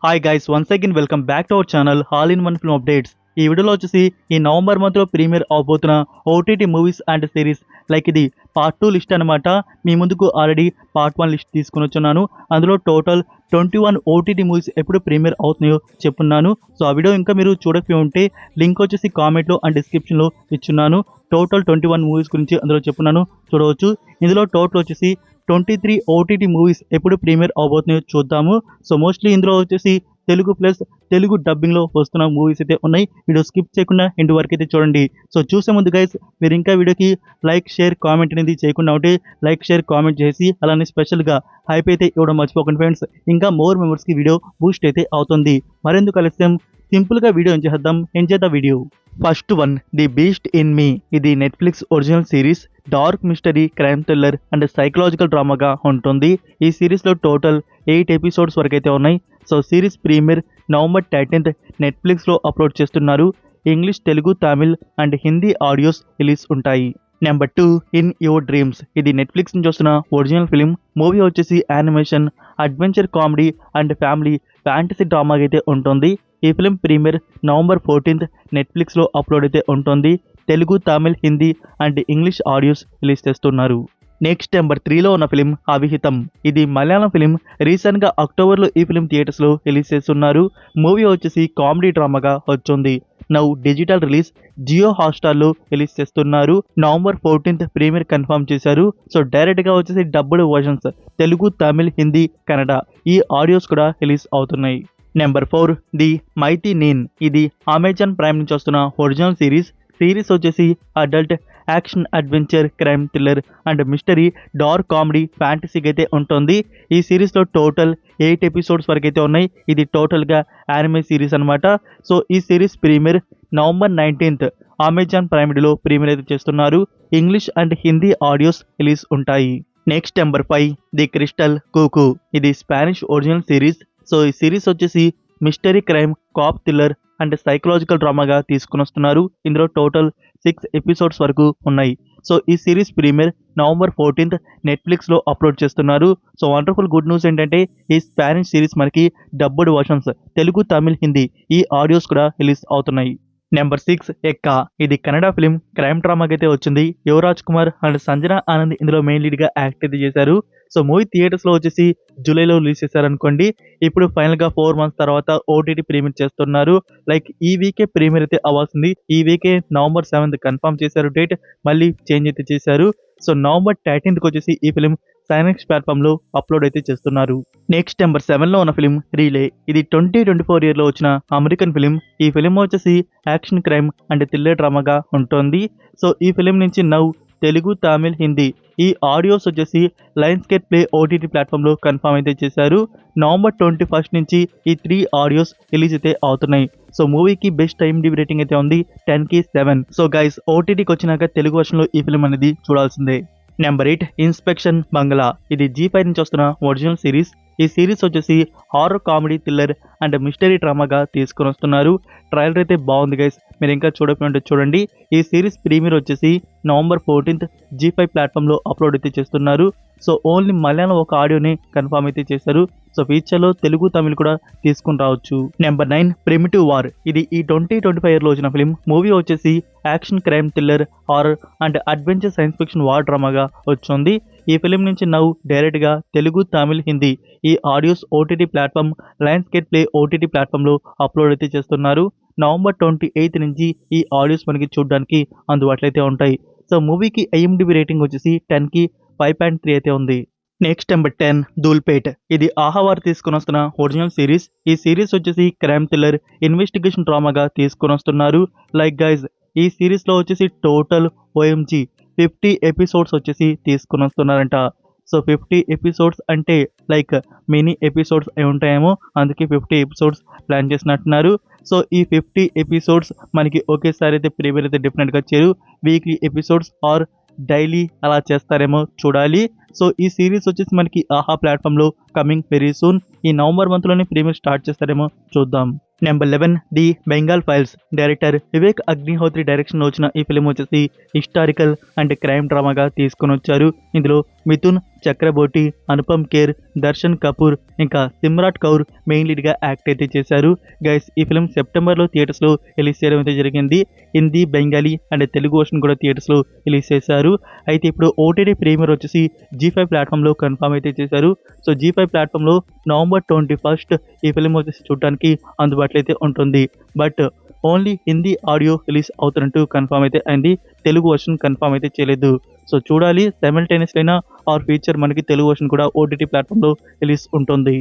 Hi guys, once again welcome back to our channel all in one film updates. ఈ వీడియోలో వచ్చేసి ఈ November మంత్లో ప్రీమియర్ అవబోతున్న OTT movies and series like ఇది పార్ట్ 2 లిస్ట్ అనమాట. మీ ముందుకు ఆల్రెడీ పార్ట్ 1 లిస్ట్ తీసుకుని వచ్చున్నాను. అందులో టోటల్ 21 ఓటీటీ మూవీస్ ఎప్పుడు ప్రీమియర్ అవుతున్నాయో చెప్పున్నాను. సో ఆ వీడియో ఇంకా మీరు చూడకపోయి ఉంటే లింక్ వచ్చేసి కామెంట్లో అండ్ డిస్క్రిప్షన్లో ఇచ్చున్నాను. టోటల్ 21 మూవీస్ గురించి అందులో చెప్పున్నాను, చూడవచ్చు. ఇందులో టోటల్ వచ్చేసి 23 ఓటీటీ మూవీస్ ఎప్పుడు ప్రీమియర్ అవబోతున్నాయో చూద్దాము. సో మోస్ట్లీ ఇందులో వచ్చేసి తెలుగు ప్లస్ తెలుగు డబ్బింగ్లో వస్తున్న మూవీస్ అయితే ఉన్నాయి. వీడియో స్కిప్ చేయకుండా ఎండ్ వరకు అయితే చూడండి. సో చూసే ముందు గైస్, మీరు ఇంకా వీడియోకి లైక్ షేర్ కామెంట్ అనేది చేయకుండా ఉంటే లైక్ షేర్ కామెంట్ చేసి అలానే స్పెషల్గా హైప్ అయితే ఇవ్వడం మర్చిపోకండి ఫ్రెండ్స్. ఇంకా మోర్ మెంబర్స్కి వీడియో బూస్ట్ అయితే అవుతుంది. మరెందుకు ఆలస్యం, సింపుల్గా వీడియో ఎంచేద్దాం video. First one, the beast in me. ఇది Netflix original series. Dark mystery, crime thriller and psychological డ్రామాగా ఉంటుంది. ఈ సిరీస్లో టోటల్ 8 ఎపిసోడ్స్ వరకు అయితే ఉన్నాయి. So series premiere November 13th నెట్ఫ్లిక్స్లో అప్లోడ్ చేస్తున్నారు. English, Telugu, Tamil and Hindi audios release ఉంటాయి. Number 2, in your dreams. ఇది నెట్ఫ్లిక్స్ నుంచి వస్తున్న ఒరిజినల్ ఫిలిం. మూవీ వచ్చేసి animation, adventure, comedy and family fantasy drama అయితే ఉంటుంది. ఈ ఫిలిం ప్రీమియర్ నవంబర్ 14th నెట్ఫ్లిక్స్లో అప్లోడ్ అయితే ఉంటుంది. Telugu, Tamil, Hindi and English audios release చేస్తున్నారు. నెక్స్ట్ నెంబర్ 3లో ఉన్న ఫిలిం అవిహితం. ఇది మలయాళం ఫిలిం. రీసెంట్గా అక్టోబర్లో ఈ ఫిలిం థియేటర్స్లో రిలీజ్ చేస్తున్నారు. మూవీ వచ్చేసి కామెడీ డ్రామాగా వచ్చింది. నౌ డిజిటల్ రిలీజ్ జియో హాట్స్టార్లో రిలీజ్ చేస్తున్నారు. నవంబర్ 14th ప్రీమియర్ కన్ఫర్మ్ చేశారు. సో డైరెక్ట్గా వచ్చేసి డబ్బుడ్ వర్షన్స్ తెలుగు, తమిళ్, హిందీ, కన్నడ ఈ ఆడియోస్ కూడా రిలీజ్ అవుతున్నాయి. నెంబర్ 4, ది మైటీ నీన్. ఇది అమెజాన్ ప్రైమ్ నుంచి వస్తున్న ఒరిజినల్ సిరీస్. సిరీస్ వచ్చేసి adult, action, adventure, crime thriller and mystery, dark comedy, ఫ్యాంటసీకి అయితే ఉంటుంది. ఈ సిరీస్లో టోటల్ 8 ఎపిసోడ్స్ వరకు అయితే ఉన్నాయి. ఇది టోటల్గా యానిమే సిరీస్ అనమాట. సో ఈ series premiere November 19th Amazon Prime వీడియోలో ప్రీమియర్ అయితే చేస్తున్నారు. English and Hindi audios release ఉంటాయి. Next number 5, the crystal cuckoo. ఇది స్పానిష్ ఒరిజినల్ సిరీస్. సో ఈ సిరీస్ వచ్చేసి mystery, crime, cop thriller and psychological డ్రామాగా తీసుకుని వస్తున్నారు. ఇందులో టోటల్ 6 ఎపిసోడ్స్ వరకు ఉన్నాయి. సో ఈ సిరీస్ ప్రీమియర్ నవంబర్ 14th నెట్ఫ్లిక్స్లో అప్లోడ్ చేస్తున్నారు. సో వండర్ఫుల్ గుడ్ న్యూస్ ఏంటంటే ఈ స్పానిష్ సిరీస్ మనకి డబ్బుడ్ వర్షన్స్ తెలుగు, తమిళ్, హిందీ ఈ ఆడియోస్ కూడా రిలీజ్ అవుతున్నాయి. నెంబర్ 6, ఎక్కా. ఇది కన్నడ ఫిలిం. క్రైమ్ డ్రామాకి అయితే వచ్చింది. యువరాజ్ కుమార్ అండ్ సంజన ఆనంద్ ఇందులో మెయిన్ లీడ్గా యాక్ట్ అయితే చేశారు. సో మూవీ థియేటర్స్లో వచ్చేసి జూలైలో రిలీజ్ చేశారనుకోండి. ఇప్పుడు ఫైనల్గా 4 months తర్వాత ఓటీటీ ప్రీమియర్ చేస్తున్నారు. లైక్ ఈ వీకే ప్రీమియర్ అయితే అవ్వాల్సింది. ఈ వీకే నవంబర్ 7th కన్ఫర్మ్ చేశారు డేట్, మళ్ళీ చేంజ్ అయితే చేశారు. సో నవంబర్ 13th వచ్చేసి ఈ ఫిలిం సైనెక్స్ ప్లాట్ఫామ్లో అప్లోడ్ అయితే చేస్తున్నారు. నెక్స్ట్ నెంబర్ 7లో ఉన్న ఫిలిం రీలే. ఇది 2024 ఇయర్లో వచ్చిన అమెరికన్ ఫిలిం. ఈ ఫిలిం వచ్చేసి యాక్షన్, క్రైమ్ అండ్ థ్రిల్లర్ డ్రామాగా ఉంటుంది. సో ఈ ఫిలిం నుంచి నౌ తెలుగు, తమిళ్, హిందీ ఈ ఆడియోస్ వచ్చేసి లయన్స్ గేట్ ప్లే ఓటీటీ ప్లాట్ఫామ్లో కన్ఫర్మ్ అయితే చేశారు. నవంబర్ 21st నుంచి ఈ 3 ఆడియోస్ రిలీజ్ అయితే అవుతున్నాయి. సో మూవీకి బెస్ట్ IMDb రేటింగ్ అయితే ఉంది 10కి 7. సో గైస్, ఓటీటీకి వచ్చినాక తెలుగు వర్షన్లో ఈ ఫిలిం అనేది చూడాల్సిందే. Number 8, inspection bungalow. ఇది G5 నుంచి వస్తున్న ఒరిజినల్ సిరీస్. ఈ సిరీస్ వచ్చేసి horror, comedy, thriller and mystery డ్రామాగా తీసుకొని వస్తున్నారు. ట్రైలర్ అయితే బాగుంది గైస్, మీరు ఇంకా చూడకపోతే చూడండి. ఈ సిరీస్ ప్రీమియర్ వచ్చేసి నవంబర్ 14th G5 ప్లాట్ఫామ్లో అప్లోడ్ అయితే చేస్తున్నారు. సో ఓన్లీ మలయాళం ఒక ఆడియోని కన్ఫర్మ్ అయితే చేశారు. సో ఫ్యూచర్లో తెలుగు, తమిళ్ కూడా తీసుకుని రావచ్చు. Number 9, primitive war. ఇది ఈ 2025 ఇయర్లో వచ్చిన ఫిలిం. మూవీ వచ్చేసి action, crime, thriller, horror and adventure, science fiction war డ్రామాగా వచ్చింది. ఈ ఫిలిం నుంచి నౌ డైరెక్ట్గా తెలుగు, తమిళ్, హిందీ ఈ audios OTT platform Lions gate play OTT ప్లాట్ఫామ్లో అప్లోడ్ అయితే చేస్తున్నారు. నవంబర్ 28th నుంచి ఈ ఆడియోస్ మనకి చూడడానికి అందుబాటులో అయితే ఉంటాయి. సో మూవీకి IMDb రేటింగ్ వచ్చేసి 10కి 5.3 అయితే ఉంది. Next number 10, Dhoolpet. ఇది ఆహావార్ తీసుకొని వస్తున్న ఒరిజినల్ సిరీస్. ఈ సిరీస్ వచ్చేసి క్రైమ్ థ్రిల్లర్, ఇన్వెస్టిగేషన్ డ్రామాగా తీసుకొని వస్తున్నారు. లైక్ గైజ్, ఈ సిరీస్లో వచ్చేసి టోటల్ OMG 50 ఎపిసోడ్స్ వచ్చేసి తీసుకొని వస్తున్నారంట. సో 50 ఎపిసోడ్స్ అంటే లైక్ మినీ ఎపిసోడ్స్ అయి ఉంటాయేమో, అందుకే 50 ఎపిసోడ్స్ ప్లాన్ చేసినట్టున్నారు. సో ఈ 50 ఎపిసోడ్స్ మనకి ఒకేసారి అయితే ప్రీమియర్ అయితే డెఫినెట్గా చేయరు. వీక్లీ ఎపిసోడ్స్ ఆర్ డైలీ అలా చేస్తారేమో చూడాలి. సో ఈ సిరీస్ వచ్చేసి మనకి ఆహా ప్లాట్ఫామ్లో కమింగ్ వెరీ సూన్. ఈ నవంబర్ మంత్లోనే ప్రీమియర్ స్టార్ట్ చేస్తారేమో చూద్దాం. Number 11 the Bengal files. Director Vivek Agnihotri డైరెక్షన్లో వచ్చిన ఈ ఫిలిం వచ్చేసి హిస్టారికల్ అండ్ క్రైమ్ డ్రామాగా తీసుకొని వచ్చారు. ఇందులో మిథున్ చక్రబోర్టి, అనుపమ్ ఖేర్, దర్శన్ కపూర్ ఇంకా సిమ్రాట్ కౌర్ మెయిన్ లీడ్గా యాక్ట్ అయితే చేశారు. గైస్ ఈ ఫిలిం సెప్టెంబర్లో థియేటర్స్లో రిలీజ్ చేయడం అయితే జరిగింది. హిందీ, బెంగాలీ అండ్ తెలుగు వర్షన్ కూడా థియేటర్స్లో రిలీజ్ చేశారు. అయితే ఇప్పుడు ఓటీటీ ప్రీమియర్ వచ్చేసి G5 ప్లాట్ఫామ్లో కన్ఫర్మ్ అయితే చేశారు. సో G5 ప్లాట్ఫామ్లో నవంబర్ 21 ఈ ఫిలిం వచ్చేసి చూడడానికి అందుబాటులో అయితే ఉంటుంది. But only Hindi audio release అవుతున్నట్టు కన్ఫర్మ్ అయితే అయింది. తెలుగు వర్షన్ కన్ఫర్మ్ అయితే చేయలేదు. సో చూడాలి సైమల్టేనియస్ అయినా ఆర్ ఫీచర్ మనకి తెలుగు వర్షన్ కూడా ఓటీటీ ప్లాట్ఫామ్లో రిలీజ్ ఉంటుంది.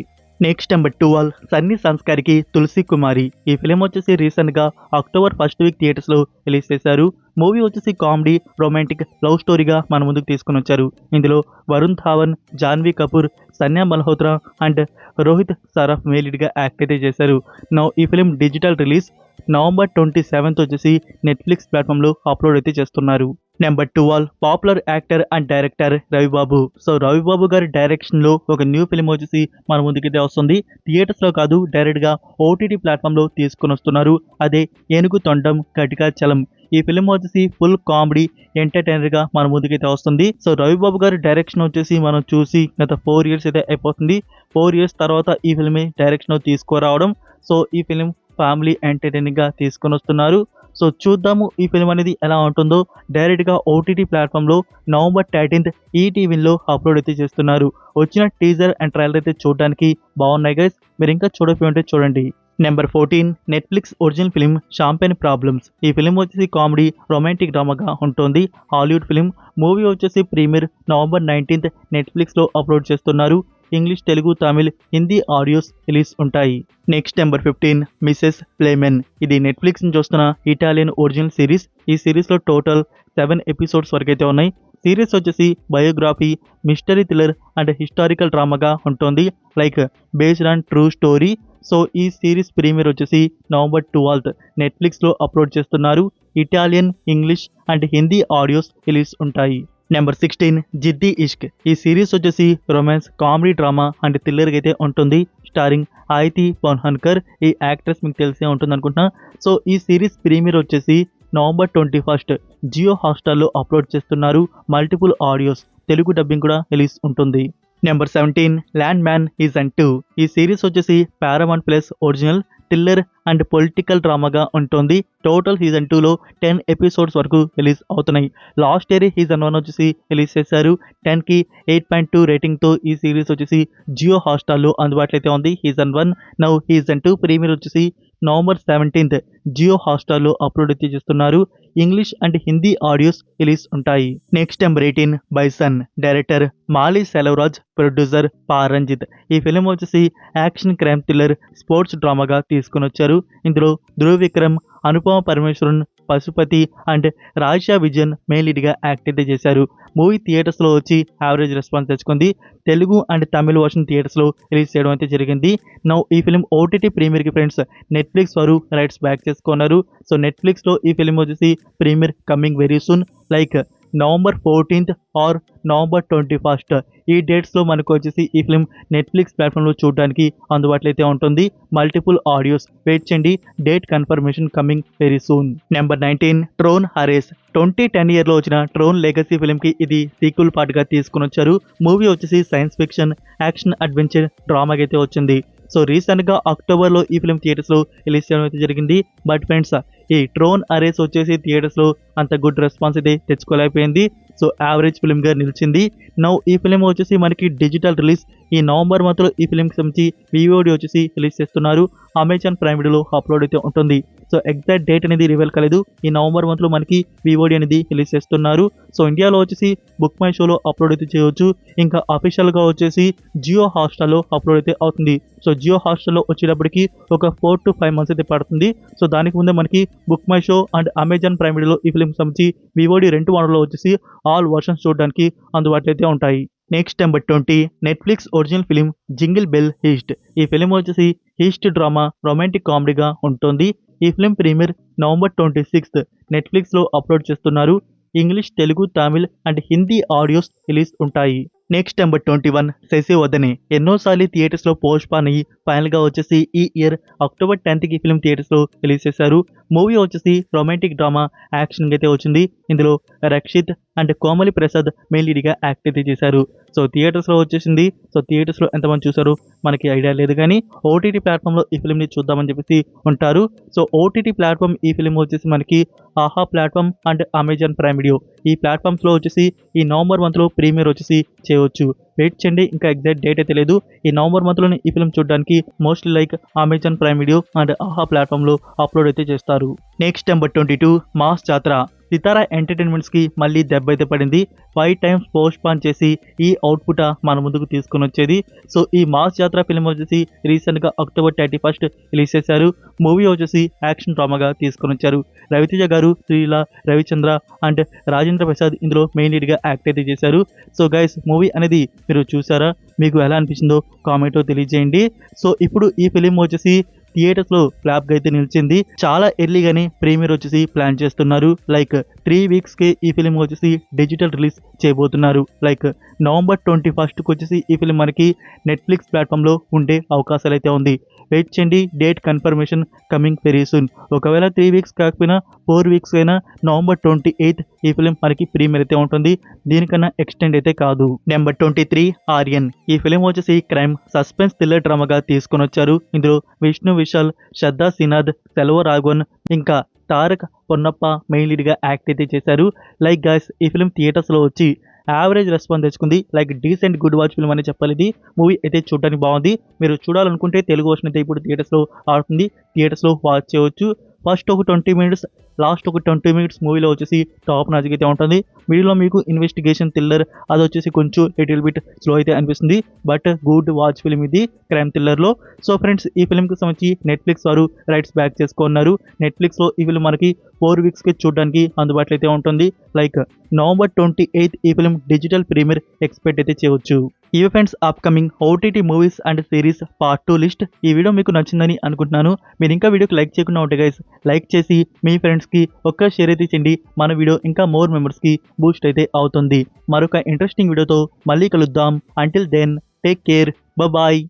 నెక్స్ట్ నెంబర్ 12 సన్నీ సంస్కారికి తులసి కుమారి. ఈ ఫిలిం వచ్చేసి రీసెంట్గా అక్టోబర్ 1 వీక్ థియేటర్స్లో రిలీజ్ చేశారు. మూవీ వచ్చేసి కామెడీ, రొమాంటిక్, లవ్ స్టోరీగా మన ముందుకు తీసుకొని వచ్చారు. ఇందులో వరుణ్ ధావన్, జాన్వీ కపూర్, సన్యా మల్హోత్రా అండ్ రోహిత్ సరాఫ్ మేలీడ్గా యాక్ట్ అయితే చేశారు. నౌ ఈ ఫిలిం డిజిటల్ రిలీజ్ నవంబర్ 27 వచ్చేసి నెట్ఫ్లిక్స్ ప్లాట్ఫామ్లో అప్లోడ్ అయితే చేస్తున్నారు. Number 12 popular actor and director Ravibabu. So Ravibabu గారి డైరెక్షన్లో ఒక న్యూ ఫిలిం వచ్చేసి మన ముందుకైతే వస్తుంది. థియేటర్స్లో కాదు, డైరెక్ట్గా ఓటీటీ ప్లాట్ఫామ్లో తీసుకొని వస్తున్నారు. అదే ఏనుగు తొండం కటికా చలం. ఈ ఫిలిం వచ్చేసి ఫుల్ కామెడీ ఎంటర్టైనర్గా మన ముందుకైతే వస్తుంది. సో రవిబాబు గారి డైరెక్షన్ వచ్చేసి మనం చూసి గత 4 years అయితే అయిపోతుంది. 4 years తర్వాత ఈ ఫిల్మే డైరెక్షన్ తీసుకురావడం. సో ఈ ఫిలిం ఫ్యామిలీ ఎంటర్టైనింగ్గా తీసుకొని వస్తున్నారు. సో చూద్దాము ఈ ఫిలిం అనేది ఎలా ఉంటుందో. డైరెక్ట్గా ఓటీటీ ప్లాట్ఫామ్లో నవంబర్ 13 ఈటీవీలో అప్లోడ్ అయితే చేస్తున్నారు. వచ్చిన టీజర్ అండ్ ట్రైలర్ అయితే చూడడానికి బాగున్నాయి గైస్. మీరు ఇంకా చూడకపోతే చూడండి. Number 14 Netflix original film champagne problems. ఈ ఫిలిం వచ్చేసి కామెడీ, రొమాంటిక్ డ్రామాగా ఉంటుంది. Hollywood film. మూవీ వచ్చేసి ప్రీమియర్ నవంబర్ 19 నెట్ఫ్లిక్స్లో అప్లోడ్ చేస్తున్నారు. English, Telugu, Tamil, Hindi audios release ఉంటాయి. Next number 15 Mrs playmen. ఇది నెట్ఫ్లిక్స్ నుంచి వస్తున్న ఇటాలియన్ ఒరిజినల్ సిరీస్. ఈ సిరీస్లో టోటల్ 7 ఎపిసోడ్స్ వరకు అయితే ఉన్నాయి. సిరీస్ వచ్చేసి biography, mystery thriller and historical డ్రామాగా ఉంటుంది. Like based on true story. So ఈ సిరీస్ ప్రీమియర్ వచ్చేసి నవంబర్ 12 నెట్ఫ్లిక్స్లో అప్లోడ్ చేస్తున్నారు. Italian, English and Hindi audios release ఉంటాయి. నెంబర్ 16 జిద్ది ఇష్క్. ఈ సిరీస్ వచ్చేసి romance, comedy, drama and thriller అయితే ఉంటుంది. స్టారింగ్ ఆయితి పొన్హన్కర్. ఈ యాక్ట్రెస్ మీకు తెలిసే ఉంటుంది అనుకుంటున్నా. సో ఈ సిరీస్ ప్రీమియర్ వచ్చేసి నవంబర్ 21 జియో హాట్స్టార్లో అప్లోడ్ చేస్తున్నారు. మల్టిపుల్ ఆడియోస్, తెలుగు డబ్బింగ్ కూడా రిలీజ్ ఉంటుంది. Number 17 landman season 2. ఈ సిరీస్ వచ్చేసి Paramount plus original thriller and political డ్రామాగా ఉంటుంది. టోటల్ సీజన్ 2లో 10 ఎపిసోడ్స్ వరకు రిలీజ్ అవుతున్నాయి. లాస్ట్ ఇయర్ సీజన్ 1 వచ్చేసి రిలీజ్ చేశారు. 10కి 8.2 రేటింగ్తో ఈ సిరీస్ వచ్చేసి జియో హాట్స్టార్లో అందుబాటులో అయితే ఉంది. సీజన్ 1 నౌ సీజన్ 2 ప్రీమియర్ వచ్చేసి నవంబర్ 17 జియో హాట్స్టార్లో అప్లోడ్ అయితే చేస్తున్నారు. English and Hindi audios release ఉంటాయి. Next number 18 bison. Director Mari Selvaraj, producer Pa Ranjith. ఈ ఫిలిం వచ్చేసి యాక్షన్, క్రైమ్, థ్రిల్లర్, స్పోర్ట్స్ డ్రామాగా తీసుకుని వచ్చారు. ఇందులో ధ్రువ్ విక్రమ్, అనుపమ పరమేశ్వరన్, పశుపతి అండ్ రాయిషా విజయన్ మెయిన్ లీడ్గా యాక్ట్ అయితే చేశారు. మూవీ థియేటర్స్లో వచ్చి యావరేజ్ రెస్పాన్స్ తెచ్చుకుంది. తెలుగు అండ్ తమిళ వర్షన్ థియేటర్స్లో రిలీజ్ చేయడం అయితే జరిగింది. నౌ ఈ ఫిలిం ఓటీటీ ప్రీమియర్కి ఫ్రెండ్స్ నెట్ఫ్లిక్స్ వారు రైట్స్ బ్యాక్ చేసుకున్నారు. సో నెట్ఫ్లిక్స్లో ఈ ఫిలిం వచ్చేసి premiere coming very soon. Like November 14 or November 21 ఈ డేట్స్లో మనకు వచ్చేసి ఈ ఫిలిం నెట్ఫ్లిక్స్ ప్లాట్ఫామ్లో చూడడానికి అందుబాటులో అయితే ఉంటుంది. Multiple audios. వెయిట్ చేయండి, date confirmation coming very soon. Number 19 tron ares. 2010 ఇయర్లో వచ్చిన ట్రోన్ లెగసీ ఫిలింకి ఇది సీక్వెల్ పార్ట్గా తీసుకుని వచ్చారు. మూవీ వచ్చేసి సైన్స్ ఫిక్షన్, యాక్షన్, అడ్వెంచర్ డ్రామాగా అయితే వచ్చింది. సో రీసెంట్గా అక్టోబర్లో ఈ ఫిలిం థియేటర్స్లో రిలీజ్ చేయడం అయితే జరిగింది. బట్ ఫ్రెండ్స్ ఈ ట్రోన్ అరేస్ వచ్చేసి థియేటర్స్లో అంత గుడ్ రెస్పాన్స్ అయితే తెచ్చుకోలేకపోయింది. సో యావరేజ్ ఫిలింగా నిలిచింది. నౌ ఈ ఫిలిం వచ్చేసి మనకి డిజిటల్ రిలీజ్ ఈ నవంబర్ మంత్లో ఈ ఫిలింకి సంబంధించి VOD వచ్చేసి రిలీజ్ చేస్తున్నారు. అమెజాన్ ప్రైమ్ వీడియోలో అప్లోడ్ అయితే ఉంటుంది. సో ఎగ్జాక్ట్ డేట్ అనేది రివీల్ కాలేదు. ఈ నవంబర్ మంత్లో మనకి VOD అనేది రిలీజ్ చేస్తున్నారు. సో ఇండియాలో వచ్చేసి బుక్ మై షోలో అప్లోడ్ అయితే చేయవచ్చు. ఇంకా అఫీషియల్గా వచ్చేసి జియో హాట్స్టార్లో అప్లోడ్ అయితే అవుతుంది. సో జియో హాట్స్టార్లో వచ్చేటప్పటికి ఒక 4 to 5 months అయితే పడుతుంది. సో దానికి ముందే మనకి book my show and Amazon Prime వీడియోలో ఈ ఫిలింకి సంబంధించి VOD 2 వనరులో వచ్చేసి ఆల్ వర్షన్స్ చూడడానికి అందుబాటులో అయితే ఉంటాయి. Next number 20 Netflix original film jingle bell heist. ఈ ఫిలిం వచ్చేసి హిస్ట్ డ్రామా, రొమాంటిక్ కామెడీగా ఉంటుంది. ఈ ఫిలిం ప్రీమియర్ నవంబర్ 26 నెట్ఫ్లిక్స్లో అప్లోడ్ చేస్తున్నారు. English, Telugu, Tamil and Hindi audios release ఉంటాయి. నెక్స్ట్ నెంబర్ 21 శశి వదని ఎన్నోసార్లు థియేటర్స్లో పోస్ట్ పాన్ అయ్యి ఫైనల్గా వచ్చేసి ఈ ఇయర్ అక్టోబర్ 10th ఫిల్మ్ థియేటర్స్లో రిలీజ్ చేశారు. మూవీ వచ్చేసి రొమాంటిక్ డ్రామా యాక్షన్ అయితే వచ్చింది. ఇందులో రక్షిత్ అండ్ కోమలి ప్రసాద్ మెయిన్ లీడ్గా యాక్ట్ అయితే చేశారు. సో థియేటర్స్లో వచ్చేసింది. సో థియేటర్స్లో ఎంతమంది చూసారు మనకి ఐడియా లేదు, కానీ ఓటీటీ ప్లాట్ఫామ్లో ఈ ఫిల్మ్ని చూద్దామని చెప్పేసి ఉంటారు. సో ఓటీటీ ప్లాట్ఫామ్ ఈ ఫిల్మ్ వచ్చేసి మనకి ఆహా platform and Amazon prime video ఈ ప్లాట్ఫామ్స్లో వచ్చేసి ఈ నవంబర్ మంత్లో ప్రీమియర్ వచ్చేసి చేయవచ్చు. వెయిట్ చేయండి, ఇంకా ఎగ్జాక్ట్ డేట్ అయితే లేదు. ఈ నవంబర్ మంత్లోనే ఈ ఫిల్మ్ చూడడానికి mostly like Amazon prime video and ఆహా ప్లాట్ఫామ్లో అప్లోడ్ అయితే చేస్తారు. నెక్స్ట్ నెంబర్ 22 మాస్ జాతర సితారా ఎంటర్టైన్మెంట్స్కి మళ్ళీ దెబ్బ అయితే పడింది. 5 times పోస్ట్ పాన్ చేసి ఈ అవుట్పుట్ మన ముందుకు తీసుకొని వచ్చేది. సో ఈ మాస్ జాతర ఫిల్మ్ వచ్చేసి రీసెంట్గా అక్టోబర్ 31 రిలీజ్ చేశారు. మూవీ వచ్చేసి యాక్షన్ డ్రామాగా తీసుకొని వచ్చారు. రవితేజ గారు, శ్రీల, రవిచంద్ర అండ్ రాజేంద్ర ప్రసాద్ ఇందులో మెయిన్ లీడ్గా యాక్ట్ అయితే చేశారు. సో గైస్ మూవీ అనేది మీరు చూసారా, మీకు ఎలా అనిపించిందో కామెంట్లో తెలియజేయండి. సో ఇప్పుడు ఈ ఫిలిం వచ్చేసి థియేటర్స్లో ఫ్లాప్గా అయితే నిలిచింది. చాలా ఎర్లీగానే ప్రీమియర్ వచ్చేసి ప్లాన్ చేస్తున్నారు. లైక్ 3 weeksకే ఈ ఫిలిం వచ్చేసి డిజిటల్ రిలీజ్ చేయబోతున్నారు. లైక్ నవంబర్ 21కి వచ్చేసి ఈ ఫిలిం మనకి నెట్ఫ్లిక్స్ ప్లాట్ఫామ్లో ఉండే అవకాశాలు అయితే ఉంది. వెయిట్ చేయండి, date confirmation coming very soon. ఒకవేళ 3 weeks కాకపోయినా 4 weeks అయినా నవంబర్ 28 ఈ ఫిలిం మనకి ప్రీమియర్ అయితే ఉంటుంది. దీనికన్నా ఎక్స్టెండ్ అయితే కాదు. నెంబర్ 23 ఆర్యన్ ఈ ఫిలిం వచ్చేసి క్రైమ్ సస్పెన్స్ థ్రిల్లర్ డ్రామాగా తీసుకొని వచ్చారు. ఇందులో విష్ణు విశాల్, శ్రద్ధా శ్రీనాథ్, సెల్వ రాఘవన్ ఇంకా తారక్ పొన్నప్ప మెయిన్ లీడ్గా యాక్ట్ అయితే చేశారు. లైక్ గాయ్స్ ఈ ఫిలిం థియేటర్స్లో వచ్చి యావరేజ్ రెస్పాన్స్ తెచ్చుకుంది. Like decent good watch film అని చెప్పాలి. ఇది మూవీ అయితే చూడడానికి బాగుంది. మీరు చూడాలనుకుంటే తెలుగు వర్షన్ అయితే ఇప్పుడు థియేటర్స్లో ఆడుతుంది. థియేటర్స్లో వాచ్ చేయవచ్చు. ఫస్ట్ ఒక 20 minutes, లాస్ట్ ఒక 20 minutes మూవీలో వచ్చేసి టాప్ నాజిక్ అయితే ఉంటుంది. వీడియోలో మీకు ఇన్వెస్టిగేషన్ థ్రిల్లర్ అది వచ్చేసి కొంచెం లిటిల్ బిట్ స్లో అయితే అనిపిస్తుంది. బట్ గుడ్ వాచ్ ఫిల్మ్ ఇది క్రైమ్ థ్రిల్లర్లో. సో ఫ్రెండ్స్ ఈ ఫిల్మ్కి సంబంధించి నెట్ఫ్లిక్స్ వారు రైట్స్ బ్యాక్ చేసుకున్నారు. నెట్ఫ్లిక్స్లో ఈ ఫిల్మ్ మనకి 4 weeksకి చూడడానికి అందుబాటులో అయితే ఉంటుంది. లైక్ నవంబర్ 28 ఈ ఫిల్మ్ డిజిటల్ ప్రీమియర్ ఎక్స్పెక్ట్ అయితే చేయవచ్చు. ఇవి friends upcoming OTT movies and series part 2 list. ఈ వీడియో మీకు నచ్చిందని అనుకుంటున్నాను. మీరు ఇంకా వీడియోకి లైక్ చేయకుండా ఉంటే గైస్ లైక్ చేసి మీ ఫ్రెండ్స్కి ఒక్క షేర్ అయితే చేయండి. మన వీడియో ఇంకా మోర్ మెంబర్స్కి బూస్ట్ అయితే అవుతుంది. మరొక ఇంట్రెస్టింగ్ వీడియోతో మళ్ళీ కలుద్దాం. Until then take care, bye.